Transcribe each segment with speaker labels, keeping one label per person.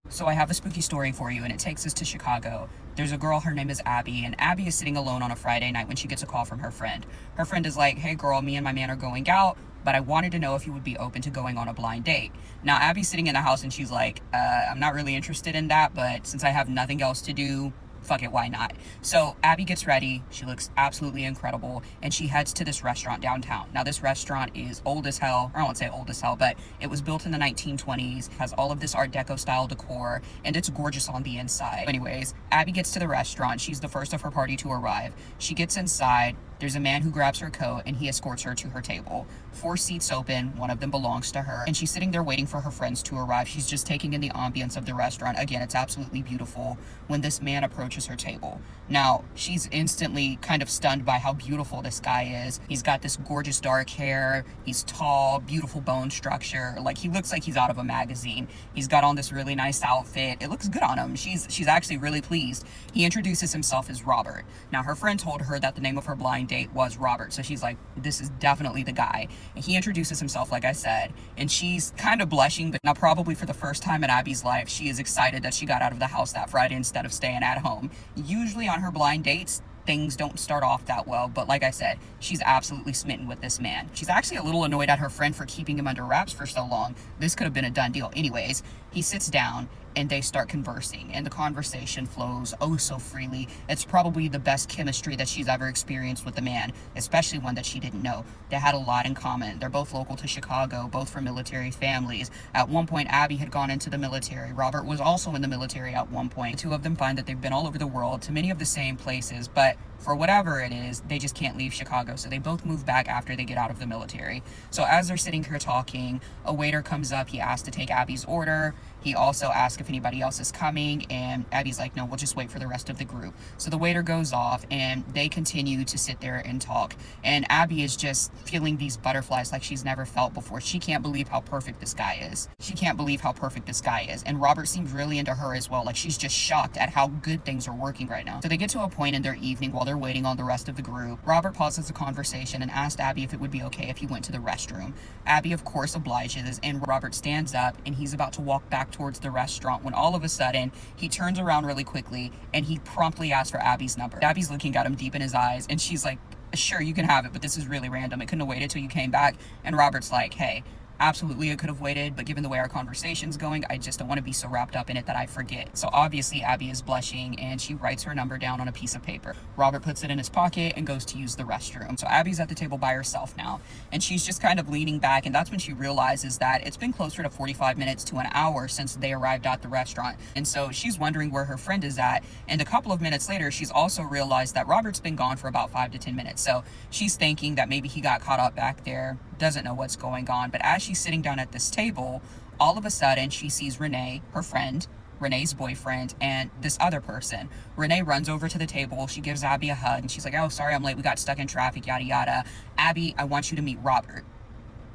Speaker 1: So I have a spooky story for you, and it takes us to Chicago. There's a girl, her name is Abby, and Abby is sitting alone on a Friday night when she gets a call from her friend. Her friend is like, "Hey girl, me and my man are going out, but I wanted to know if you would be open to going on a blind date." Now Abby's sitting in the house and she's like, I'm not really interested in that, but since I have nothing else to do, fuck it, why not? So Abby gets ready, she looks absolutely incredible, and she heads to this restaurant downtown. Now this restaurant is old as hell, or I won't say old as hell, but it was built in the 1920s, has all of this Art Deco style decor, and it's gorgeous on the inside. Anyways, Abby gets to the restaurant, she's the first of her party to arrive. She gets inside, there's a man who grabs her coat and he escorts her to her table. 4 seats open, one of them belongs to her, and she's sitting there waiting for her friends to arrive. She's just taking in the ambience of the restaurant. Again, it's absolutely beautiful when this man approaches her table. Now, she's instantly kind of stunned by how beautiful this guy is. He's got this gorgeous dark hair, he's tall, beautiful bone structure, like he looks like he's out of a magazine. He's got on this really nice outfit. It looks good on him. She's actually really pleased. He introduces himself as Robert. Now, her friend told her that the name of her blind date was Robert, so she's like, this is definitely the guy. And he introduces himself, like I said, and she's kind of blushing, but now probably for the first time in Abby's life, she is excited that she got out of the house that Friday instead of staying at home. Usually on her blind dates, things don't start off that well, but like I said, she's absolutely smitten with this man. She's actually a little annoyed at her friend for keeping him under wraps for so long. This could have been a done deal. Anyways, he sits down and they start conversing, and the conversation flows oh so freely. It's probably the best chemistry that she's ever experienced with a man, especially one that she didn't know. They had a lot in common. They're both local to Chicago, both from military families. At one point, Abby had gone into the military. Robert was also in the military at one point. The two of them find that they've been all over the world to many of the same places, but for whatever it is, they just can't leave Chicago, so they both move back after they get out of the military. So as they're sitting here talking, a waiter comes up. He asks to take Abby's order. He also asks if anybody else is coming, and Abby's like, no, we'll just wait for the rest of the group. So the waiter goes off, and they continue to sit there and talk, and Abby is just feeling these butterflies like she's never felt before. She can't believe how perfect this guy is. She can't believe how perfect this guy is, and Robert seems really into her as well. Like, she's just shocked at how good things are working right now. So they get to a point in their evening while they're waiting on the rest of the group. Robert pauses the conversation and asks Abby if it would be okay if he went to the restroom. Abby, of course, obliges, and Robert stands up, and he's about to walk back towards the restaurant when all of a sudden he turns around really quickly and he promptly asks for Abby's number. Abby's looking at him deep in his eyes, and she's like, sure, you can have it, but this is really random. It couldn't have waited till you came back. And Robert's like, hey, absolutely it could have waited, but given the way our conversation's going, I just don't want to be so wrapped up in it that I forget. So obviously Abby is blushing, and she writes her number down on a piece of paper. Robert puts it in his pocket and goes to use the restroom. So Abby's at the table by herself now, and she's just kind of leaning back, and that's when she realizes that it's been closer to 45 minutes to an hour since they arrived at the restaurant. And so she's wondering where her friend is at, and a couple of minutes later she's also realized that Robert's been gone for about 5 to 10 minutes. So she's thinking that maybe he got caught up back there, doesn't know what's going on. But as she's sitting down at this table, all of a sudden she sees Renee, her friend, Renee's boyfriend, and this other person. Renee runs over to the table. She gives Abby a hug, and she's like, oh, sorry I'm late, we got stuck in traffic, yada yada. Abby, I want you to meet Robert.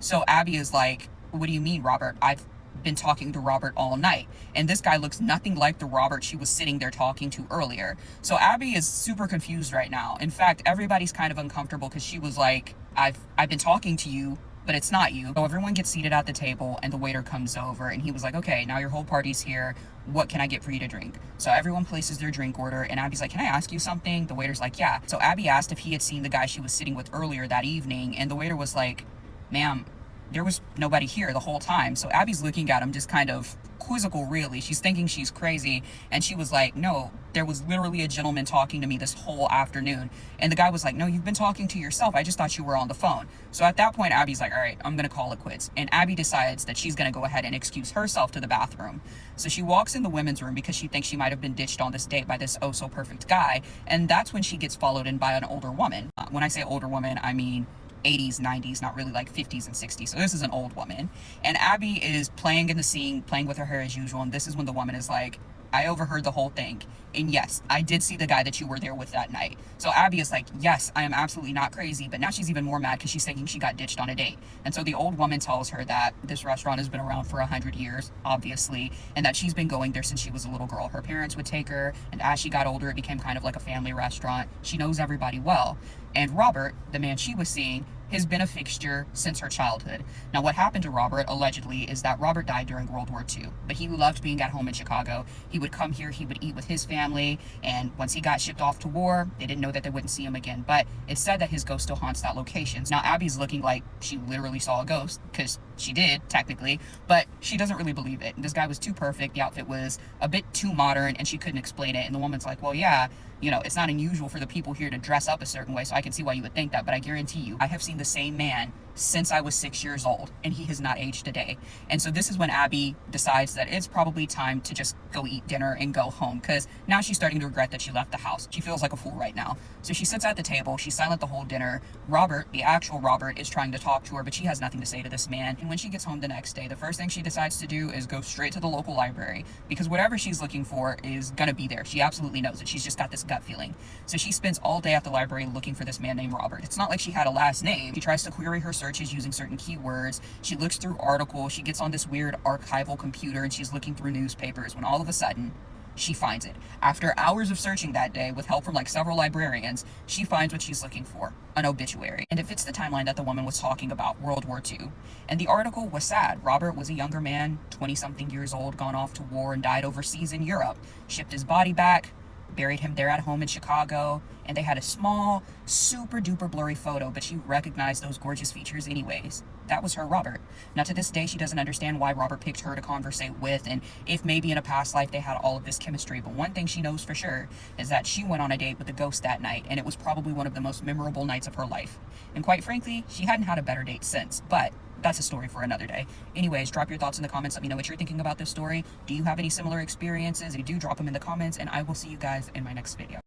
Speaker 1: So Abby is like, what do you mean, Robert? I've been talking to Robert all night, and this guy looks nothing like the Robert she was sitting there talking to earlier. So Abby is super confused right now. In fact, everybody's kind of uncomfortable because she was like, I've been talking to you, but it's not you. So everyone gets seated at the table, and the waiter comes over, and he was like, okay, now your whole party's here. What can I get for you to drink? So everyone places their drink order, and Abby's like, can I ask you something? The waiter's like, yeah. So Abby asked if he had seen the guy she was sitting with earlier that evening, and the waiter was like, ma'am, there was nobody here the whole time. So Abby's looking at him just kind of quizzical, really. She's thinking she's crazy, and she was like, no, there was literally a gentleman talking to me this whole afternoon. And the guy was like, no, you've been talking to yourself, I just thought you were on the phone. So at that point, Abby's like, all right, I'm gonna call it quits. And Abby decides that she's gonna go ahead and excuse herself to the bathroom. So she walks in the women's room because she thinks she might have been ditched on this date by this oh so perfect guy, and that's when she gets followed in by an older woman. When I say older woman, I mean 80s, 90s, not really like 50s and 60s. So this is an old woman. And Abby is playing in the scene, playing with her hair as usual. And this is when the woman is like, I overheard the whole thing. And yes, I did see the guy that you were there with that night. So Abby is like, yes, I am absolutely not crazy. But now she's even more mad because she's thinking she got ditched on a date. And so the old woman tells her that this restaurant has been around for 100 years, obviously, and that she's been going there since she was a little girl. Her parents would take her, and as she got older, it became kind of like a family restaurant. She knows everybody well. And Robert, the man she was seeing, has been a fixture since her childhood. Now, what happened to Robert, allegedly, is that Robert died during World War II, but he loved being at home in Chicago. He would come here, he would eat with his family, and once he got shipped off to war, they didn't know that they wouldn't see him again, but it's said that his ghost still haunts that location. Now, Abby's looking like she literally saw a ghost, because she did, technically, but she doesn't really believe it. And this guy was too perfect, the outfit was a bit too modern, and she couldn't explain it, and the woman's like, well, yeah, you know, it's not unusual for the people here to dress up a certain way, so I can see why you would think that, but I guarantee you, I have seen the same man since I was 6 years old, and he has not aged a day. And so this is when Abby decides that it's probably time to just go eat dinner and go home, because now she's starting to regret that she left the house. She feels like a fool right now. So she sits at the table, she's silent the whole dinner. Robert, the actual Robert, is trying to talk to her, but she has nothing to say to this man. And when she gets home the next day, the first thing she decides to do is go straight to the local library, because whatever she's looking for is gonna be there. She absolutely knows it. She's just got this gut feeling. So she spends all day at the library looking for this man named Robert. It's not like she had a last name. She tries to query her searches using certain keywords. She looks through articles. She gets on this weird archival computer and she's looking through newspapers when all of a sudden she finds it. After hours of searching that day with help from like several librarians, she finds what she's looking for, an obituary. And it fits the timeline that the woman was talking about, World War II. And the article was sad. Robert was a younger man, 20-something years old, gone off to war and died overseas in Europe. Shipped his body back, buried him there at home in Chicago, and they had a small, super duper blurry photo, but she recognized those gorgeous features anyways. That was her Robert. Now to this day, she doesn't understand why Robert picked her to conversate with, and if maybe in a past life they had all of this chemistry, but one thing she knows for sure is that she went on a date with a ghost that night, and it was probably one of the most memorable nights of her life. And quite frankly, she hadn't had a better date since, but that's a story for another day. Anyways, drop your thoughts in the comments. Let me know what you're thinking about this story. Do you have any similar experiences? If you do, drop them in the comments, and I will see you guys in my next video.